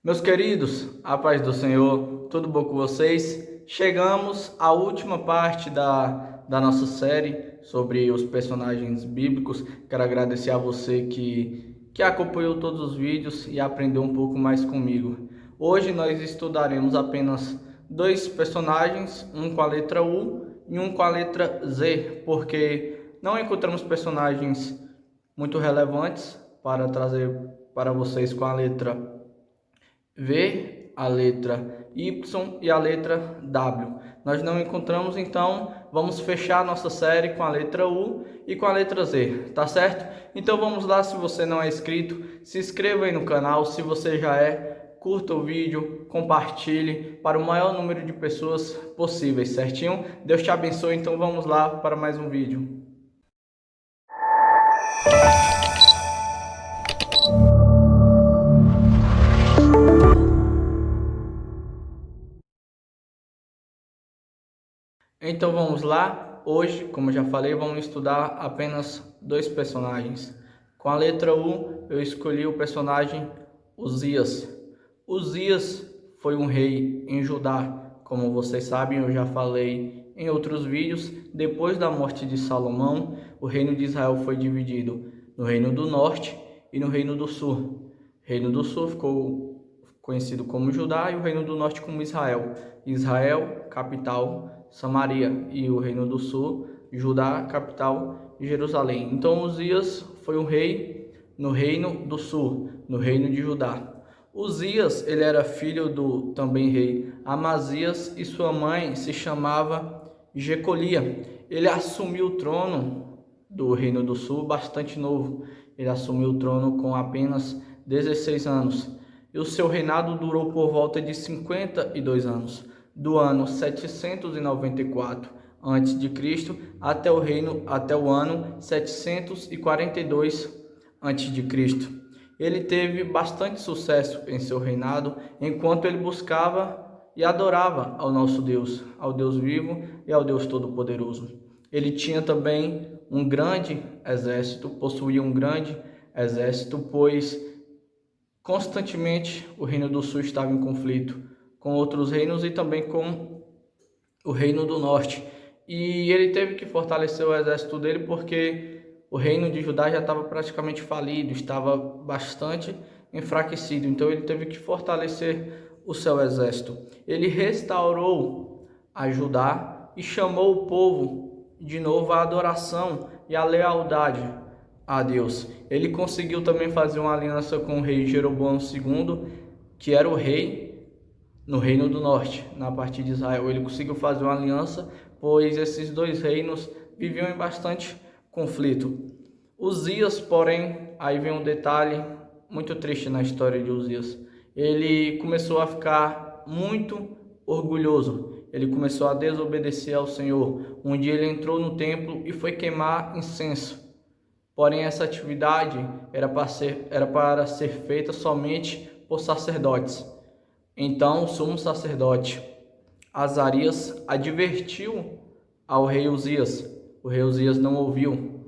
Meus queridos, a paz do Senhor, tudo bom com vocês? Chegamos à última parte da nossa série sobre os personagens bíblicos. Quero agradecer a você que acompanhou todos os vídeos e aprendeu um pouco mais comigo. Hoje nós estudaremos apenas dois personagens, um com a letra U e um com a letra Z, porque não encontramos personagens muito relevantes para trazer para vocês com a letra V, a letra Y e a letra W. Nós não encontramos, então vamos fechar nossa série com a letra U e com a letra Z, tá certo? Então vamos lá, se você não é inscrito, se inscreva aí no canal, se você já é, curta o vídeo, compartilhe para o maior número de pessoas possíveis, certinho? Deus te abençoe, então vamos lá para mais um vídeo. Então vamos lá, hoje, como eu já falei, vamos estudar apenas dois personagens. Com a letra U, eu escolhi o personagem Uzias. Uzias foi um rei em Judá, como vocês sabem, eu já falei em outros vídeos. Depois da morte de Salomão, o reino de Israel foi dividido no reino do norte e no reino do sul. O reino do sul ficou conhecido como Judá e o reino do norte como Israel. Israel, capital, Samaria, e o reino do sul, Judá, capital, Jerusalém. Então Uzias foi um rei no reino do sul, no reino de Judá. Uzias, ele era filho do também rei Amazias e sua mãe se chamava Jecolia. Ele assumiu o trono do reino do sul bastante novo. Ele assumiu o trono com apenas 16 anos. E o seu reinado durou por volta de 52 anos, do ano 794 a.C. até o ano 742 a.C. Ele teve bastante sucesso em seu reinado, enquanto ele buscava e adorava ao nosso Deus, ao Deus vivo e ao Deus Todo-Poderoso. Ele tinha também um grande exército, possuía um grande exército, pois constantemente o reino do sul estava em conflito com outros reinos e também com o reino do norte. E ele teve que fortalecer o exército dele porque o reino de Judá já estava praticamente falido, estava bastante enfraquecido. Então ele teve que fortalecer o seu exército. Ele restaurou a Judá e chamou o povo de novo à adoração e à lealdade a Deus. Ele conseguiu também fazer uma aliança com o rei Jeroboão II, que era o rei no reino do norte, na parte de Israel. Ele conseguiu fazer uma aliança, pois esses dois reinos viviam em bastante conflito. Uzias, porém, aí vem um detalhe muito triste na história de Uzias. Ele começou a ficar muito orgulhoso. Ele começou a desobedecer ao Senhor. Um dia ele entrou no templo e foi queimar incenso. Porém, essa atividade era para ser feita somente por sacerdotes. Então o sumo sacerdote Azarias advertiu ao rei Uzias. O rei Uzias não ouviu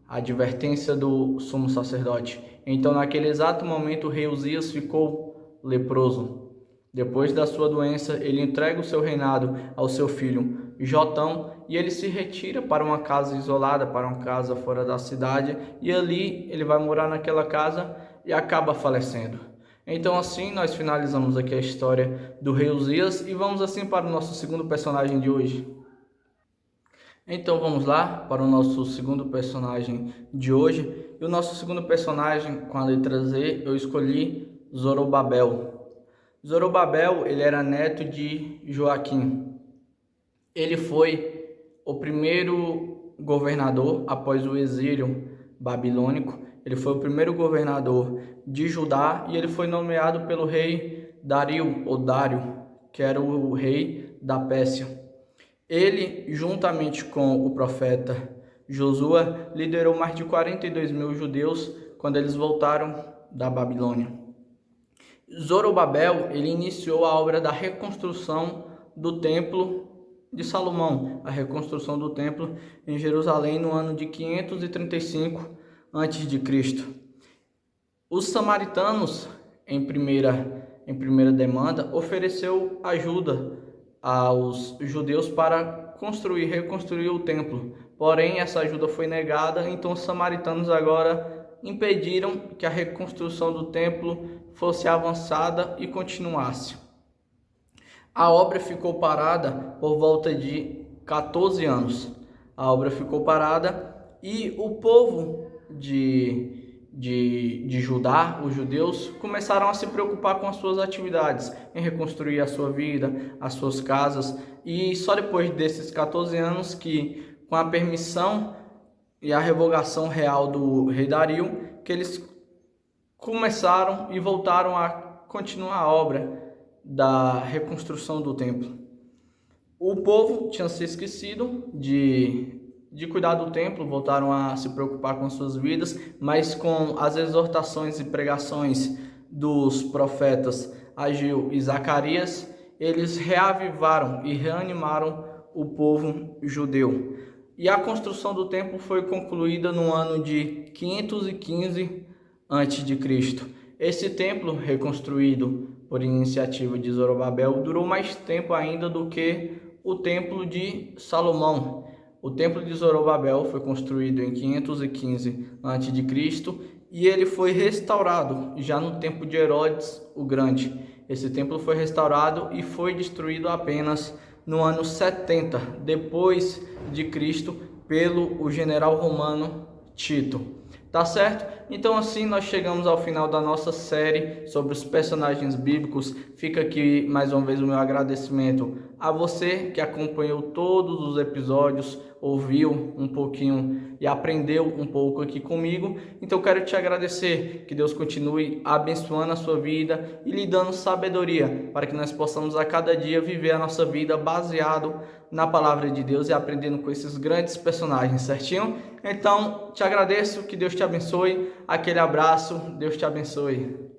a advertência do sumo sacerdote. Então, naquele exato momento, o rei Uzias ficou leproso. Depois da sua doença, ele entrega o seu reinado ao seu filho Jotão e ele se retira para uma casa isolada, para uma casa fora da cidade, e ali ele vai morar naquela casa e acaba falecendo. Então assim nós finalizamos aqui a história do rei Uzias e vamos assim para o nosso segundo personagem de hoje. Então vamos lá para o nosso segundo personagem de hoje. E o nosso segundo personagem com a letra Z eu escolhi Zorobabel. Zorobabel, ele era neto de Joaquim. Ele foi o primeiro governador após o exílio babilônico. Ele foi o primeiro governador de Judá e ele foi nomeado pelo rei Dario, ou Dário, que era o rei da Pérsia. Ele, juntamente com o profeta Josué, liderou mais de 42 mil judeus quando eles voltaram da Babilônia. Zorobabel, ele iniciou a obra da reconstrução do templo de Salomão, a reconstrução do templo em Jerusalém no ano de 535 a.C. Os samaritanos, em em primeira demanda, ofereceu ajuda aos judeus para reconstruir o templo. Porém, essa ajuda foi negada, então os samaritanos agora impediram que a reconstrução do templo fosse avançada e continuasse. A obra ficou parada por volta de 14 anos. A obra ficou parada e o povo de Judá, os judeus, começaram a se preocupar com as suas atividades, em reconstruir a sua vida, as suas casas. E só depois desses 14 anos que, com a permissão e a revogação real do rei Dario, que eles começaram e voltaram a continuar a obra da reconstrução do templo. O povo tinha se esquecido de cuidar do templo, voltaram a se preocupar com suas vidas, mas com as exortações e pregações dos profetas Ageu e Zacarias, eles reavivaram e reanimaram o povo judeu. E a construção do templo foi concluída no ano de 515 a.C. Esse templo, reconstruído por iniciativa de Zorobabel, durou mais tempo ainda do que o templo de Salomão. O templo de Zorobabel foi construído em 515 a.C. e ele foi restaurado já no tempo de Herodes o Grande. Esse templo foi restaurado e foi destruído apenas no ano 70 depois de Cristo pelo general romano Tito. Tá certo? Então assim nós chegamos ao final da nossa série sobre os personagens bíblicos. Fica aqui mais uma vez o meu agradecimento a você que acompanhou todos os episódios, ouviu um pouquinho e aprendeu um pouco aqui comigo. Então quero te agradecer, que Deus continue abençoando a sua vida e lhe dando sabedoria para que nós possamos a cada dia viver a nossa vida baseado na palavra de Deus e aprendendo com esses grandes personagens, certinho? Então te agradeço, que Deus te abençoe, aquele abraço, Deus te abençoe.